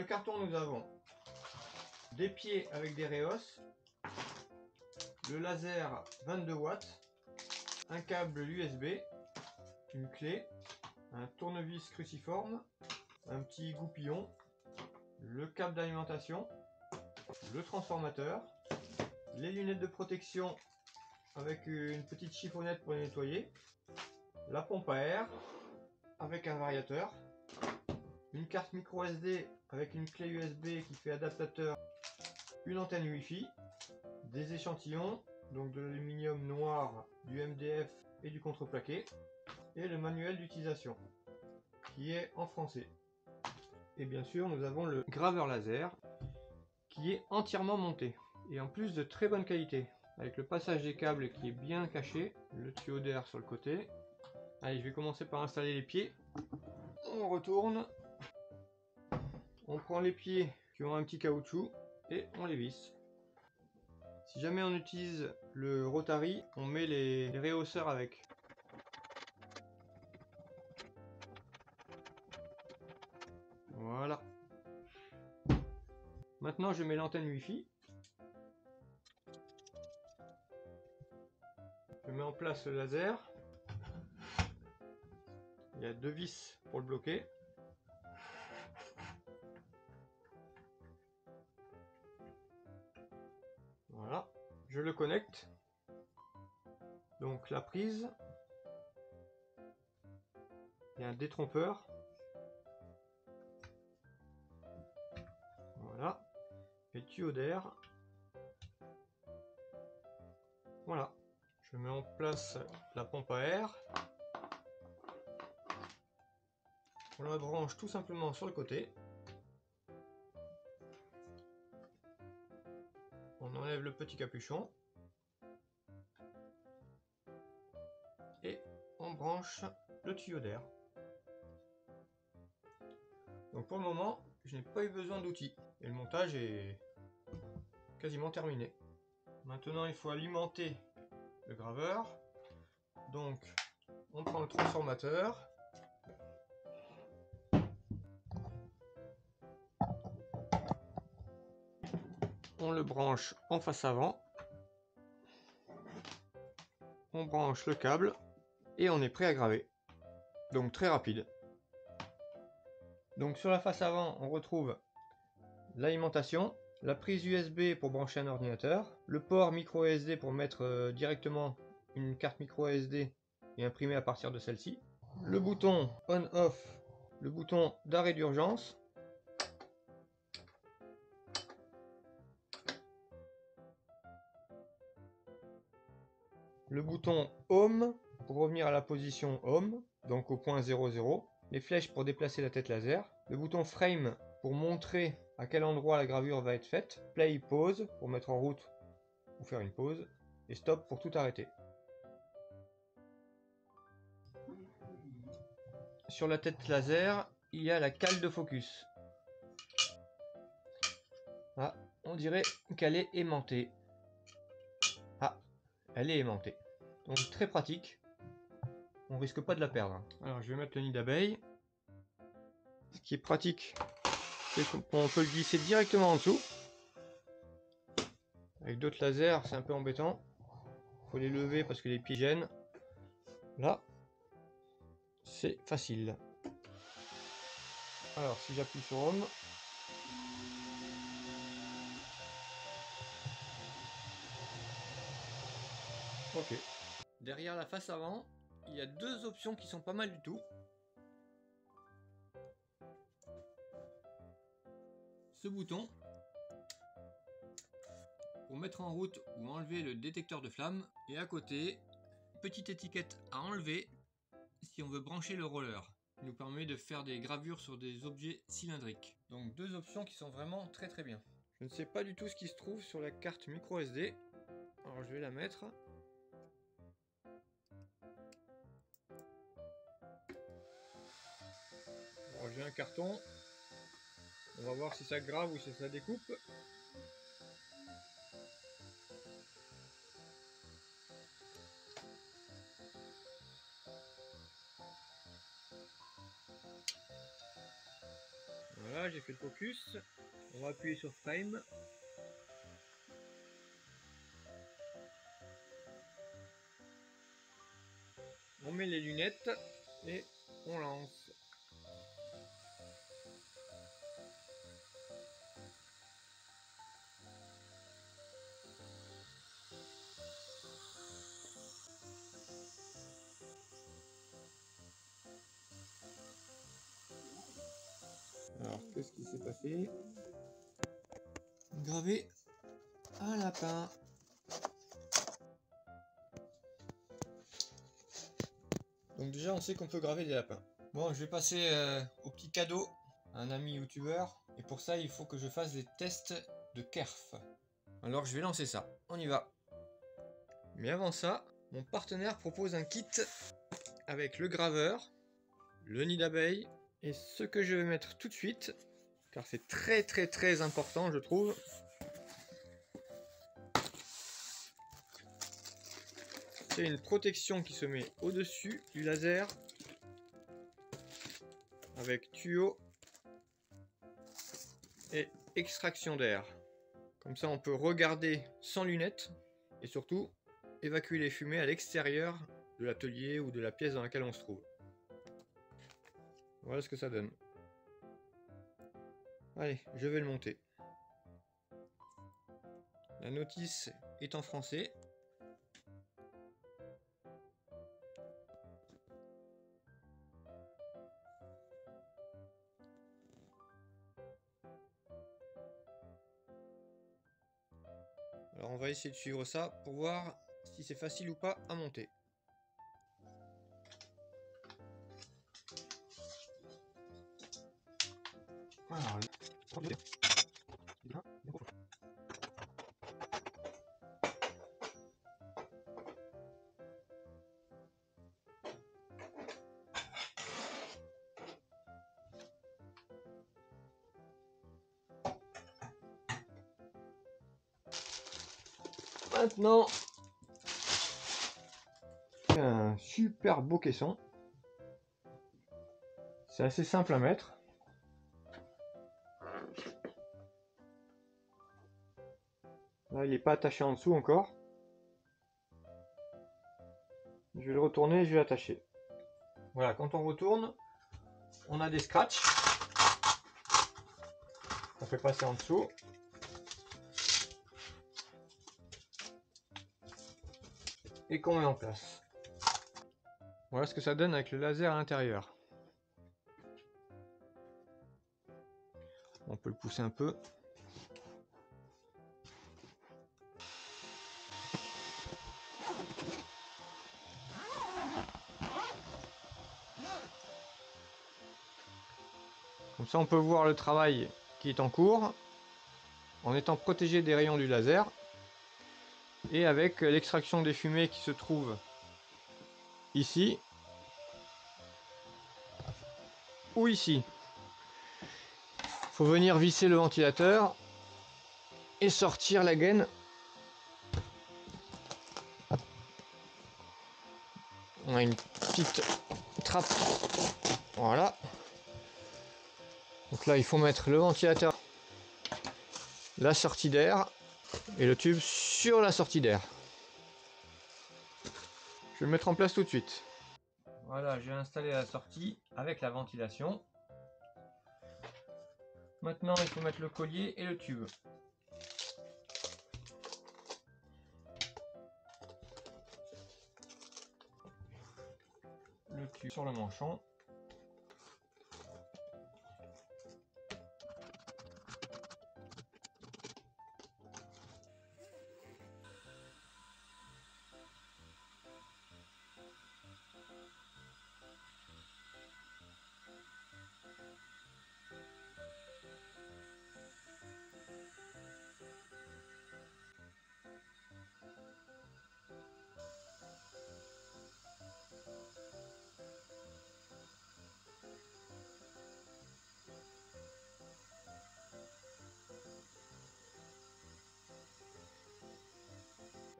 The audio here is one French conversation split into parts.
le carton, nous avons des pieds avec des réos, le laser 22 watts, un câble USB, une clé, un tournevis cruciforme, un petit goupillon, le câble d'alimentation, le transformateur, les lunettes de protection avec une petite chiffonnette pour les nettoyer, la pompe à air avec un variateur, une carte micro SD avec une clé USB qui fait adaptateur, une antenne Wi-Fi, des échantillons, donc de l'aluminium noir, du MDF et du contreplaqué, et le manuel d'utilisation qui est en français. Et bien sûr, nous avons le graveur laser qui est entièrement monté et en plus de très bonne qualité, avec le passage des câbles qui est bien caché, le tuyau d'air sur le côté. Allez, je vais commencer par installer les pieds. On retourne, on prend les pieds qui ont un petit caoutchouc et on les visse. Si jamais on utilise le Rotary, on met les réhausseurs avec. Voilà. Maintenant, je mets l'antenne Wi-Fi. Je mets en place le laser. Il y a 2 vis pour le bloquer. Voilà. Je le connecte. Donc la prise. Il y a un détrompeur. Voilà. Et le tuyau d'air. Voilà. Je mets en place la pompe à air. On la branche tout simplement sur le côté. On enlève le petit capuchon. Et on branche le tuyau d'air. Donc pour le moment, je n'ai pas eu besoin d'outils. Et le montage est quasiment terminé. Maintenant, il faut alimenter le graveur. Donc, on prend le transformateur. On le branche en face avant. On branche le câble. Et on est prêt à graver. Donc très rapide. Donc sur la face avant, on retrouve l'alimentation, la prise USB pour brancher un ordinateur, le port micro SD pour mettre directement une carte micro SD et imprimer à partir de celle-ci, le bouton on-off, le bouton d'arrêt d'urgence, le bouton Home pour revenir à la position Home, donc au point 00, les flèches pour déplacer la tête laser, le bouton Frame pour montrer à quel endroit la gravure va être faite, Play, Pause pour mettre en route ou faire une pause, et Stop pour tout arrêter. Sur la tête laser, il y a la cale de focus. Ah, on dirait qu'elle est aimantée. Ah, elle est aimantée. Donc très pratique. On risque pas de la perdre. Alors je vais mettre le nid d'abeille. Ce qui est pratique, c'est qu'on peut le glisser directement en dessous. Avec d'autres lasers, c'est un peu embêtant. Faut les lever parce que les pieds gênent. Là, c'est facile. Alors si j'appuie sur Home, ok. Derrière la face avant, il y a 2 options qui sont pas mal du tout. Ce bouton pour mettre en route ou enlever le détecteur de flamme, et à côté, petite étiquette à enlever si on veut brancher le roller. Il nous permet de faire des gravures sur des objets cylindriques. Donc 2 options qui sont vraiment très très bien. Je ne sais pas du tout ce qui se trouve sur la carte micro SD. Alors je vais la mettre. Alors j'ai un carton. On va voir si ça grave ou si ça découpe. Voilà, Voilà, j'ai fait le focus. On va appuyer sur frame. On met les lunettes et on lance. Alors, qu'est-ce qui s'est passé? Graver un lapin. Donc déjà, on sait qu'on peut graver des lapins. Bon, je vais passer au petit cadeau à un ami youtubeur. Et pour ça, il faut que je fasse des tests de kerf. Alors, je vais lancer ça. On y va. Mais avant ça, mon partenaire propose un kit avec le graveur, le nid d'abeille et ce que je vais mettre tout de suite, car c'est très important, je trouve. C'est une protection qui se met au-dessus du laser avec tuyau et extraction d'air. Comme ça, on peut regarder sans lunettes et surtout évacuer les fumées à l'extérieur de l'atelier ou de la pièce dans laquelle on se trouve. Voilà ce que ça donne. Allez, je vais le monter. La notice est en français. Alors on va essayer de suivre ça pour voir si c'est facile ou pas à monter. Maintenant, un super beau caisson. C'est assez simple à mettre. Là, il n'est pas attaché en dessous encore. Je vais le retourner et je vais l'attacher. Voilà, quand on retourne, on a des scratchs. On fait passer en dessous. Et qu'on met en place. Voilà ce que ça donne avec le laser à l'intérieur. On peut le pousser un peu. Comme ça on peut voir le travail qui est en cours en étant protégé des rayons du laser et avec l'extraction des fumées qui se trouve ici ou ici. Il faut venir visser le ventilateur et sortir la gaine. On a une petite trappe. Voilà. Donc là il faut mettre le ventilateur, la sortie d'air et le tube sur la sortie d'air. Je vais le mettre en place tout de suite. Voilà, j'ai installé la sortie avec la ventilation. Maintenant, il faut mettre le collier et le tube. Le tube sur le manchon.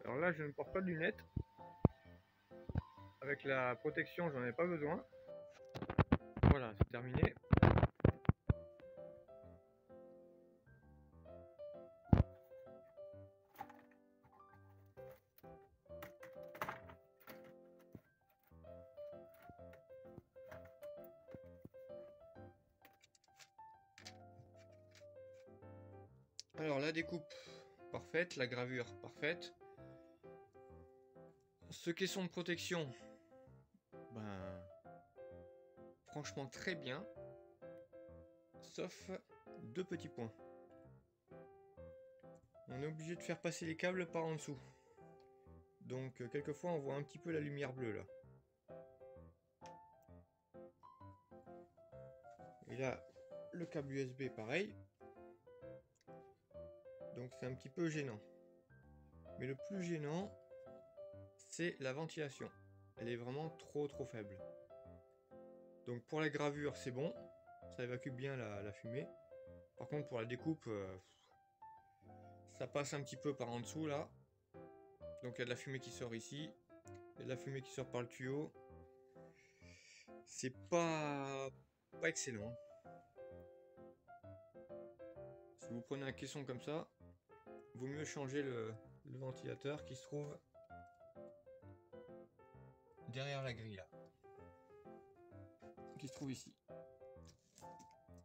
Alors là, je ne porte pas de lunettes. Avec la protection, j'en ai pas besoin. Voilà, c'est terminé. Alors la découpe parfaite, la gravure parfaite. Ce caisson de protection, ben franchement très bien, sauf deux petits points. On est obligé de faire passer les câbles par en dessous. Donc quelquefois on voit un petit peu la lumière bleue là. Et là, le câble USB pareil. Donc c'est un petit peu gênant. Mais le plus gênant, c'est la ventilation. Elle est vraiment trop faible. Donc pour la gravure c'est bon, ça évacue bien la fumée. Par contre pour la découpe, ça passe un petit peu par en dessous là. Donc il y a de la fumée qui sort ici, il y a de la fumée qui sort par le tuyau. C'est pas excellent. Si vous prenez un caisson comme ça, vaut mieux changer le ventilateur qui se trouve derrière la grille là, qui se trouve ici.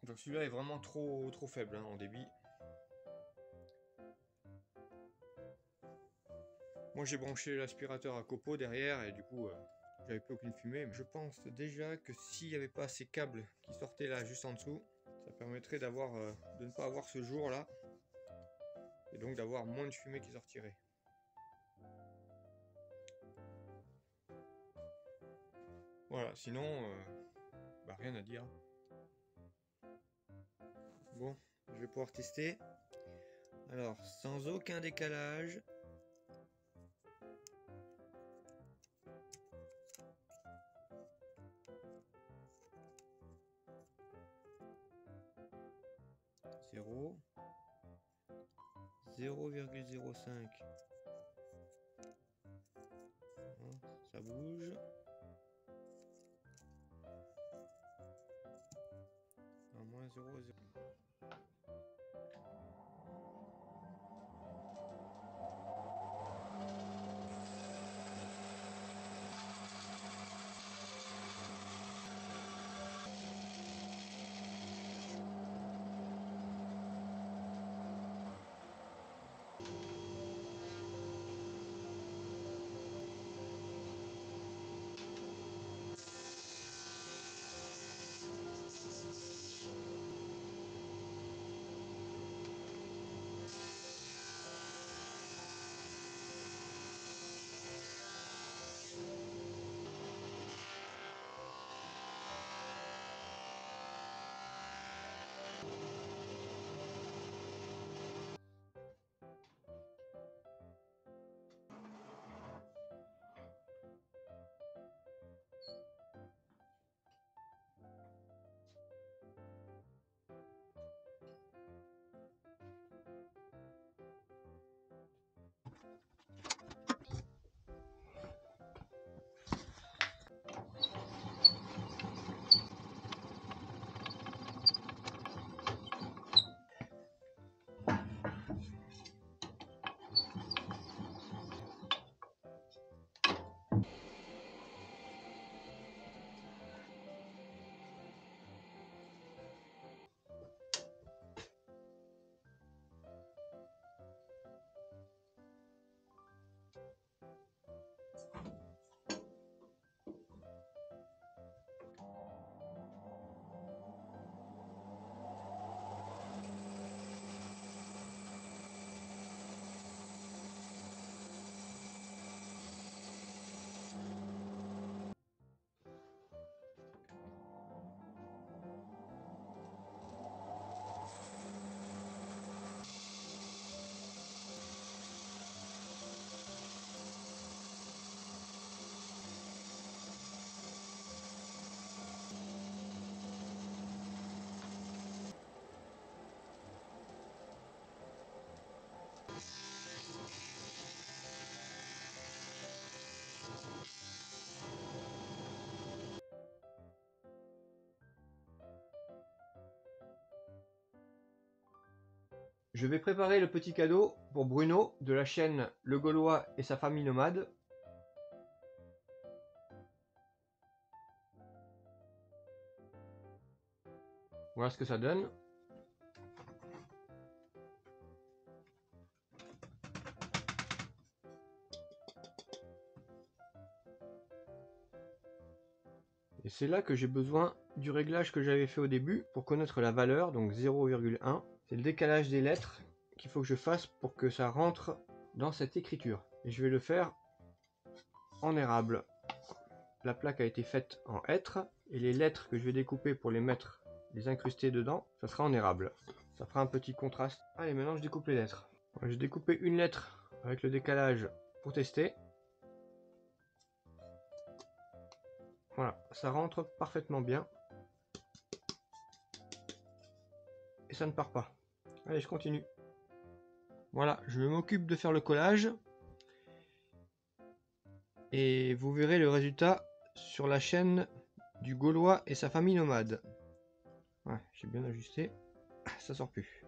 Donc celui-là est vraiment trop faible hein, en débit. Moi j'ai branché l'aspirateur à copeaux derrière et du coup j'avais plus aucune fumée. Mais je pense déjà que s'il n'y avait pas ces câbles qui sortaient là juste en dessous, ça permettrait d'avoir de ne pas avoir ce jour là et donc d'avoir moins de fumée qui sortirait. Voilà, sinon bah, rien à dire. Bon, je vais pouvoir tester. Alors, sans aucun décalage. Zéro. 0,05. Ça bouge. À moins 0,0. Je vais préparer le petit cadeau pour Bruno de la chaîne Le Gaulois et sa famille nomade. Voilà ce que ça donne. Et c'est là que j'ai besoin du réglage que j'avais fait au début pour connaître la valeur, donc 0,1. C'est le décalage des lettres qu'il faut que je fasse pour que ça rentre dans cette écriture. Et je vais le faire en érable. La plaque a été faite en hêtre et les lettres que je vais découper pour les mettre, les incruster dedans, ça sera en érable. Ça fera un petit contraste. Allez, maintenant je découpe les lettres. Je vais découper une lettre avec le décalage pour tester. Voilà, ça rentre parfaitement bien. Et ça ne part pas. Allez, je continue. Voilà, je m'occupe de faire le collage. Et vous verrez le résultat sur la chaîne du Gaulois et sa famille nomade. Ouais, j'ai bien ajusté. Ça sort plus.